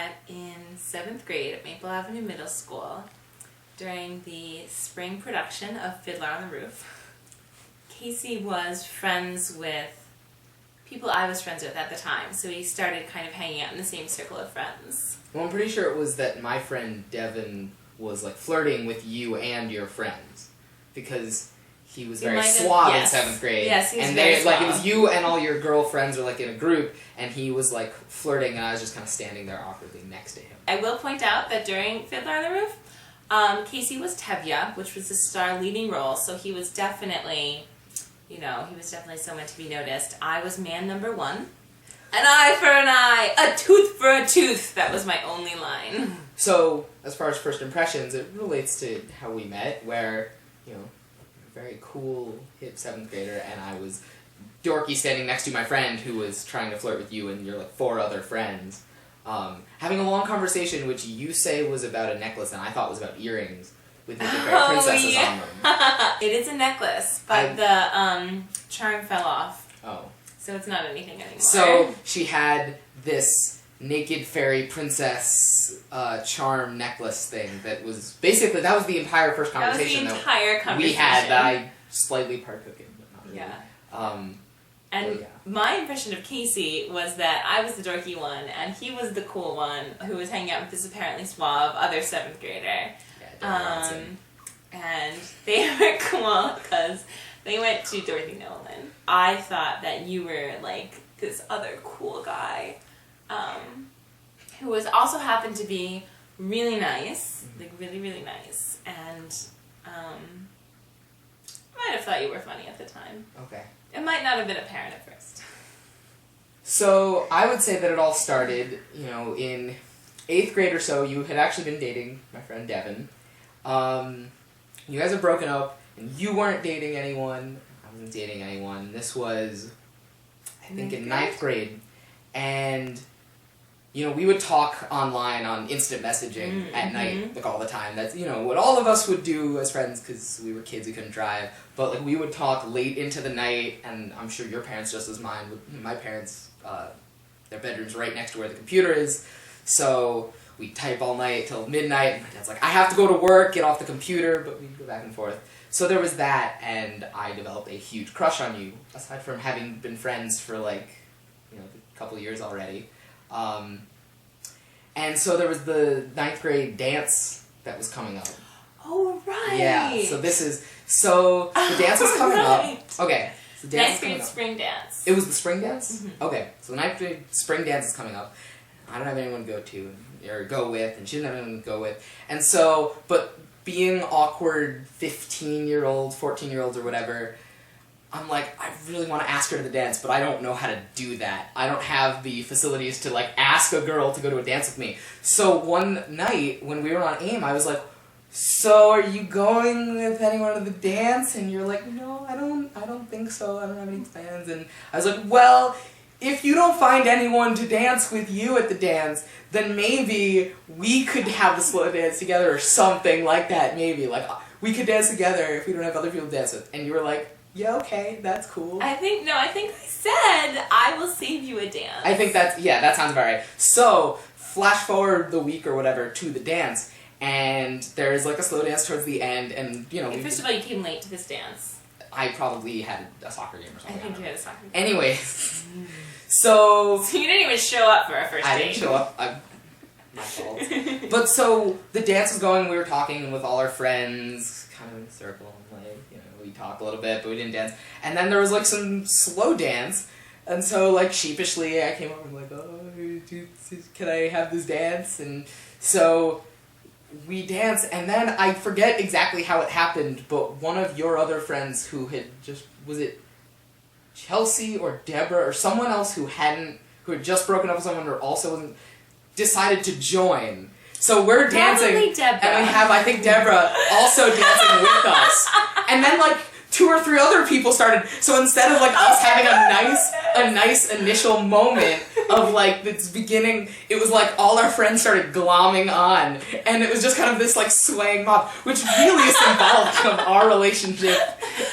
met in 7th grade at Maple Avenue Middle School during the spring production of Fiddler on the Roof. Casey was friends with people I was friends with at the time, so we started kind of hanging out in the same circle of friends. Well, I'm pretty sure it was that my friend Devin was like flirting with you and your friends because he was very suave in 7th grade. Yes, he was and very they, suave. like, it was you and all your girlfriends were like in a group, and he was like flirting, and I was just kind of standing there awkwardly next to him. I will point out that during Fiddler on the Roof, Casey was Tevye, which was the star leading role, so he was definitely, he was definitely someone to be noticed. I was man number 1. An eye for an eye, a tooth for a tooth. That was my only line. So, as far as first impressions, it relates to how we met, where, a very cool, hip 7th grader, and I was dorky standing next to my friend who was trying to flirt with you and your, 4 other friends. Having a long conversation, which you say was about a necklace, and I thought was about earrings, with different princesses on them. It is a necklace, but the charm fell off. Oh. So it's not anything anymore. So she had this naked fairy princess charm necklace thing that was basically, that was the entire first conversation that was the entire conversation we had that I slightly partook in, but not really. Yeah. And my impression of Casey was that I was the dorky one, and he was the cool one who was hanging out with this apparently suave other 7th grader. Yeah, and they were cool because they went to Dorothy Nolan. I thought that you were like this other cool guy who was also happened to be really nice, like really, really nice, and I might have thought you were funny at the time. Okay. It might not have been apparent at first. So, I would say that it all started, in 8th grade or so. You had actually been dating my friend Devin. You guys had broken up, and you weren't dating anyone. I wasn't dating anyone. This was, I think, in 9th grade. And, we would talk online on instant messaging at night, like, all the time. That's, what all of us would do as friends, because we were kids, we couldn't drive. But, like, we would talk late into the night, and I'm sure your parents just as mine. My parents, their bedroom's right next to where the computer is. So we'd type all night till midnight, and my dad's like, I have to go to work, get off the computer, but we'd go back and forth. So there was that, and I developed a huge crush on you, aside from having been friends for, a couple years already. And so there was the 9th grade dance that was coming up. Oh, right! Yeah, so the dance was coming up. Okay. So the dance 9th grade spring dance. It was the spring dance? Mm-hmm. Okay, so the 9th grade spring dance is coming up. I don't have anyone to go with, and she didn't have anyone to go with. And so, but being awkward 15-year-olds, 14-year-olds or whatever, I'm like, I really want to ask her to the dance, but I don't know how to do that. I don't have the facilities to, ask a girl to go to a dance with me. So one night, when we were on AIM, I was like, so are you going with anyone to the dance? And you're like, no, I don't think so. I don't have any plans. And I was like, well, if you don't find anyone to dance with you at the dance, then maybe we could have the slow dance together or something like that, maybe. We could dance together if we don't have other people to dance with. And you were like, yeah, okay, that's cool. I think I said, I will save you a dance. I think that sounds about right. So, flash forward the week or whatever to the dance, and there's a slow dance towards the end, and, First of all, you came late to this dance. I probably had a soccer game or something. I think you had a soccer game. Anyways, so you didn't even show up for our first date. I didn't show up. My fault. But so, the dance was going, we were talking with all our friends, kind of in a circle, we talked a little bit, but we didn't dance. And then there was, some slow dance, and so, sheepishly, I came up and I'm like, oh, can I have this dance? And so, we danced, and then I forget exactly how it happened, but one of your other friends who had was it Chelsea or Deborah or someone else who had just broken up with someone or also wasn't, decided to join. So we're dancing, Probably Deborah. and we have, I think, Deborah also dancing with us. And then, 2 or 3 other people started, so instead of, us having a nice initial moment of, this beginning, it was all our friends started glomming on, and it was just kind of this, swaying mob, which really is symbolic of our relationship,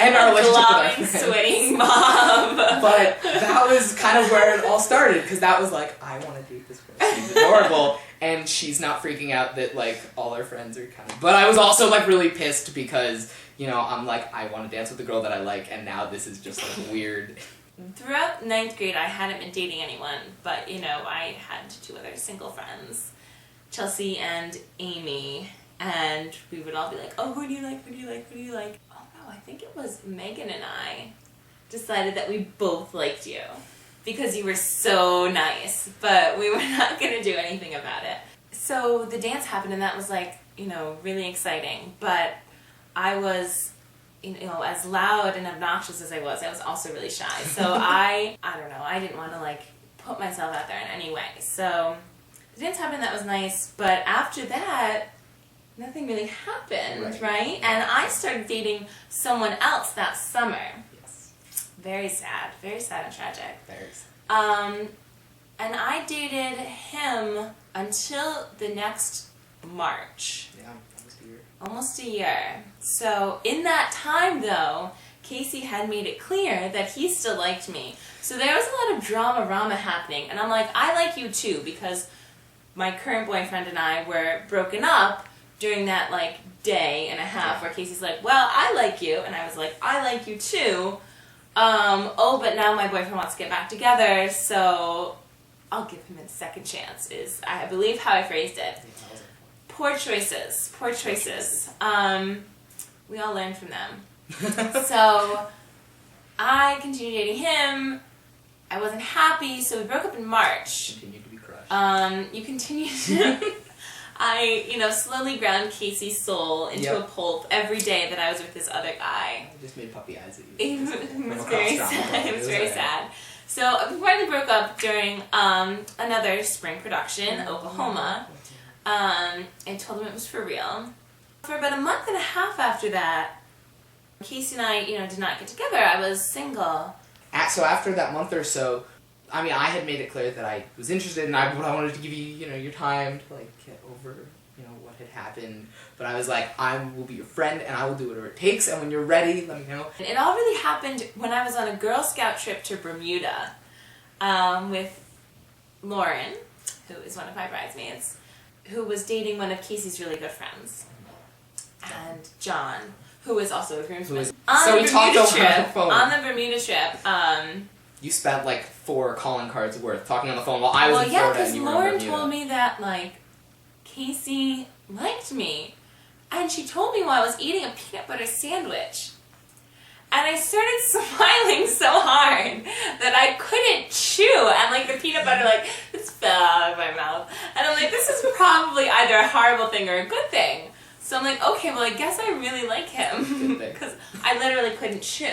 and our relationship with our friends. Swaying mob. But that was kind of where it all started, because that was I want to date this girl, she's adorable, and she's not freaking out that, like, all her friends are kind of... But I was also, like, really pissed because, you know, I'm like, I want to dance with the girl that I like, and now this is just, like, weird. Throughout 9th grade, I hadn't been dating anyone, but, you know, I had 2 other single friends, Chelsea and Amy, and we would all be like, oh, who do you like, who do you like, who do you like? Oh, no, I think it was Megan and I decided that we both liked you because you were so nice, but we were not going to do anything about it. So the dance happened, and that was, like, you know, really exciting, but I was, you know, as loud and obnoxious as I was also really shy. So I don't know, I didn't want to, like, put myself out there in any way. So the dance happened, that was nice, but after that, nothing really happened, right? And I started dating someone else that summer. Yes. Very sad and tragic. Very sad. And I dated him until the next March. Yeah, almost a year. Almost a year. So in that time, though, Casey had made it clear that he still liked me. So there was a lot of drama happening, and I'm like, I like you too, because my current boyfriend and I were broken up during that, like, day and a half where Casey's like, well, I like you, and I was like, I like you too. Oh, but now my boyfriend wants to get back together, so I'll give him a second chance, is, I believe, how I phrased it. Poor choices. Poor choices. We all learn from them. So I continued dating him. I wasn't happy, so we broke up in March. Continued to be crushed. You continued. I, you know, slowly ground Casey's soul into a pulp every day that I was with this other guy. I just made puppy eyes at you. It was very sad. It was very sad. So before we broke up during another spring production, Oklahoma, and told him it was for real. For about a month and a half after that, Casey and I, you know, did not get together. I was single. So after that month or so, I mean, I had made it clear that I was interested, and I wanted to give you, you know, your time to, like, get over, you know, what had happened. But I was like, I will be your friend, and I will do whatever it takes, and when you're ready, let me know. It all really happened when I was on a Girl Scout trip to Bermuda with Lauren, who is one of my bridesmaids, who was dating one of Casey's really good friends, and John, who was also a groomsman. So we talked over the phone. On the Bermuda trip, you spent, like, 4 calling cards worth talking on the phone while I was in Florida and you were in Bermuda. Lauren told me that, like, Casey liked me, and she told me while I was eating a peanut butter sandwich. And I started smiling so hard that I couldn't chew, and, like, the peanut butter, like, just fell out of my mouth. And I'm like, this is probably either a horrible thing or a good thing. So I'm like, okay, well, I guess I really like him. Because I literally couldn't chew.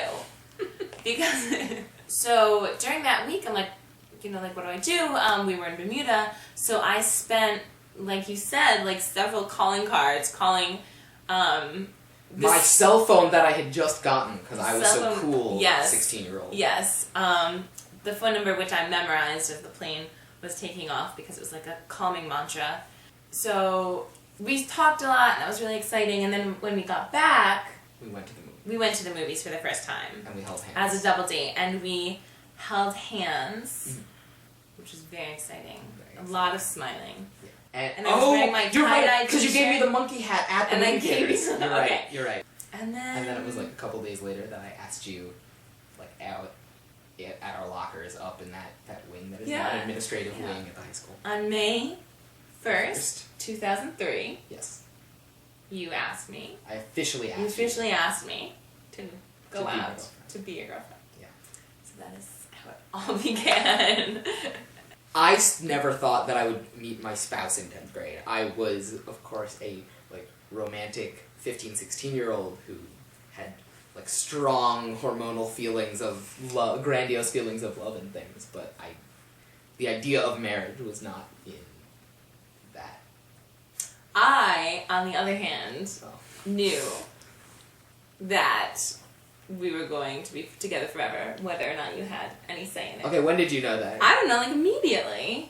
Because... So during that week, I'm like, you know, like, what do? We were in Bermuda, so I spent, like you said, like, several calling cards, calling, my cell phone that I had just gotten, because I was so cool, 16-year-old. Yes. The phone number, which I memorized as the plane was taking off, because it was, like, a calming mantra. So we talked a lot, and that was really exciting, and then when we got back... We went to the movies for the first time. And we held hands. As a double date. And we held hands, which was very exciting. A lot of smiling. Yeah. And I was wearing my tie-dye because you gave me the monkey hat at the movie theaters. You're right. And then it was, like, a couple days later that I asked you, like, out at our lockers up in that wing that is not an administrative wing at the high school. On May 1st, 2003. Yes. You asked me. I officially asked you. You officially asked me to go out, to be your girlfriend. Yeah. So that is how it all began. I never thought that I would meet my spouse in 10th grade. I was, of course, a, like, romantic 15, 16-year-old who had, like, strong hormonal feelings of love, grandiose feelings of love and things, but the idea of marriage was not in that. I, on the other hand, knew that we were going to be together forever, whether or not you had any say in it. Okay, when did you know that? I don't know, like immediately.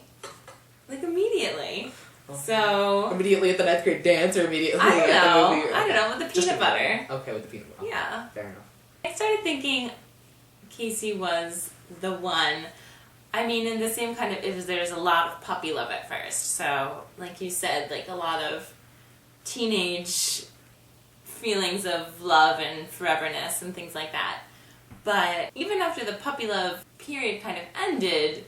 Like immediately. So... Immediately at the 9th grade dance or immediately at the movie? Okay. I don't know, with the peanut butter. Okay, with the peanut butter. Yeah. Fair enough. I started thinking Casey was the one I mean, in the same kind of, there's a lot of puppy love at first. So, like you said, like a lot of teenage feelings of love and foreverness and things like that. But even after the puppy love period kind of ended,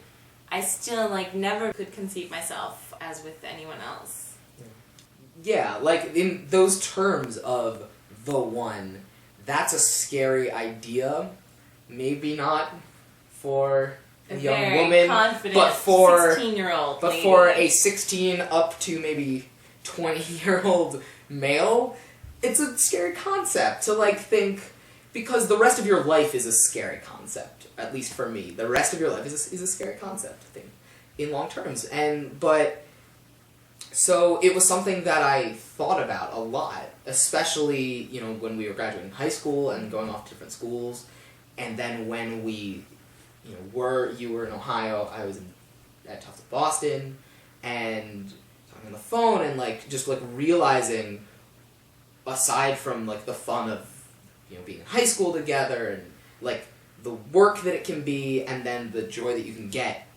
I still like never could conceive myself as with anyone else. Yeah, like in those terms of the one, that's a scary idea. Maybe not for a young very woman, confident but for 16-year-old but lady. for a 16 up to maybe 20-year-old male, it's a scary concept to like think, because the rest of your life is a scary concept. At least for me, the rest of your life is a scary concept to think in long terms. So it was something that I thought about a lot, especially, you know, when we were graduating high school and going off to different schools, and then when we, you know, you were in Ohio, I was at Tufts of Boston, and talking on the phone, and like just like realizing, aside from like the fun of, you know, being in high school together and like the work that it can be, and then the joy that you can get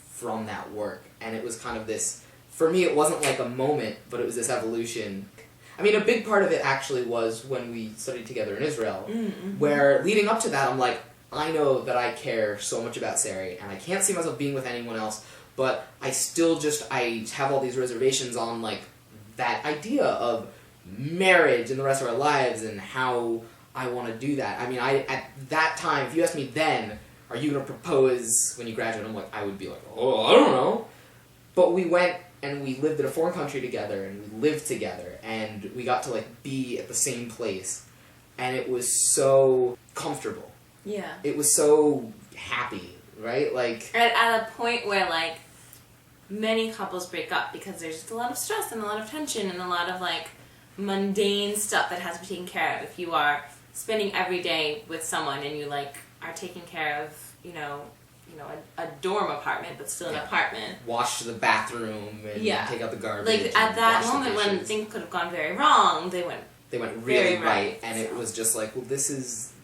from that work, and it was kind of this. For me, it wasn't like a moment, but it was this evolution. I mean, a big part of it actually was when we studied together in Israel, where leading up to that, I'm like, I know that I care so much about Sari, and I can't see myself being with anyone else, but I still I have all these reservations on, like, that idea of marriage and the rest of our lives and how I want to do that. I mean, at that time, if you asked me then, are you going to propose when you graduate? I'm like, I would be like, oh, I don't know. But we went and we lived in a foreign country together, and we lived together, and we got to like be at the same place, and it was so comfortable. Yeah. It was so happy, right? Like at a point where like many couples break up because there's just a lot of stress and a lot of tension and a lot of like mundane stuff that has to be taken care of. If you are spending every day with someone and you like are taking care of, you know, a dorm apartment, but still an apartment. Wash the bathroom and take out the garbage. Like at that moment when things could have gone very wrong, they went really right, and it was just like, well, this is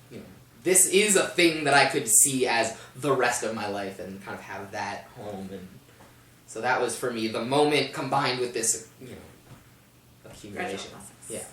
a thing that I could see as the rest of my life and kind of have that home, and so that was for me the moment combined with this, accumulation. Gradual process. Yeah.